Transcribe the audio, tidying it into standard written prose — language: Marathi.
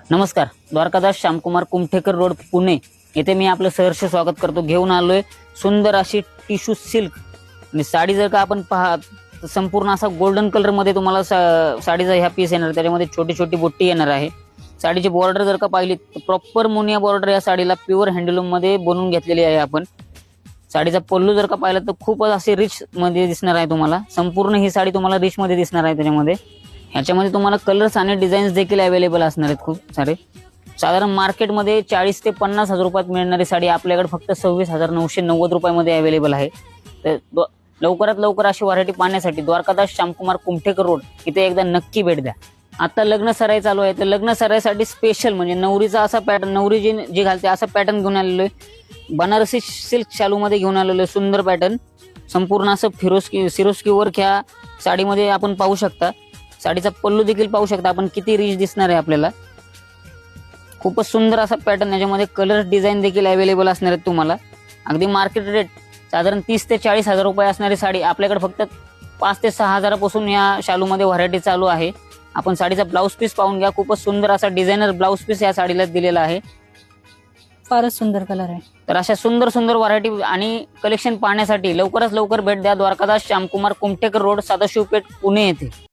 नमस्कार, द्वारकादास श्यामकुमार कुमठेकर रोड पुणे येथे मी आपलं सहर्ष स्वागत करतो। घेऊन आलोय सुंदर अशी टिश्यू सिल्क आणि साडी। जर का आपण पाहत संपूर्ण असा गोल्डन कलर मध्ये तुम्हाला साडीचा ह्या पीस येणार, त्याच्यामध्ये छोटी छोटी बुट्टी येणार आहे। साडीची बॉर्डर जर का पाहिली तर प्रॉपर मुनिया बॉर्डर या साडीला प्युअर हँडलूम मध्ये बनवून घेतलेली आहे आपण। साडीचा पल्लू जर का पाहिला तर खूपच असे रिच मध्ये दिसणार आहे तुम्हाला। संपूर्ण ही साडी तुम्हाला रिच मध्ये दिसणार आहे। त्याच्यामध्ये ह्याच्यामध्ये तुम्हाला कलर्स आणि डिझाईन्स देखील अवेलेबल असणार आहेत खूप सारे। साधारण मार्केटमध्ये 40 ते 50 हजार रुपयात मिळणारी साडी आपल्याकडे फक्त 26,990 रुपयामध्ये अवेलेबल आहे। तर लवकरात लवकर अशी व्हरायटी पाहण्यासाठी द्वारकादास श्यामकुमार कुमठेकर रोड इथे एकदा नक्की भेट द्या। आता लग्न सराई चालू आहे, तर लग्न सराईसाठी स्पेशल म्हणजे नवरीचा असा पॅटर्न, नवरी जी घालते असा पॅटर्न घेऊन आलेलो आहे। बनारसी सिल्क शालू मध्ये घेऊन आलेलो आहे सुंदर पॅटर्न। संपूर्ण असं सिरोस्की वर्क ह्या साडीमध्ये आपण पाहू शकता। साडीचा पल्लू देखील पाहू शकता आपण, किती रिच दिसणार आहे आपल्याला। खूपच सुंदर असा पॅटर्न, याच्यामध्ये कलर डिझाईन देखील अवेलेबल असणार आहेत तुम्हाला। अगदी मार्केट रेट साधारण 30 ते 40 हजार रुपये असणारी साडी आपल्याकडे फक्त 5 ते 6 हजारापासून या शालूमध्ये व्हरायटी चालू आहे। आपण साडीचा ब्लाऊज पीस पाहून घ्या। खूपच सुंदर असा डिझायनर ब्लाऊज पीस या साडीला दिलेला आहे। फारच सुंदर कलर आहे। तर अशा सुंदर सुंदर व्हरायटी आणि कलेक्शन पाहण्यासाठी लवकरात लवकर भेट द्या द्वारकादास श्यामकुमार कुमठेकर रोड, सदाशिवपेठ, पुणे येथे।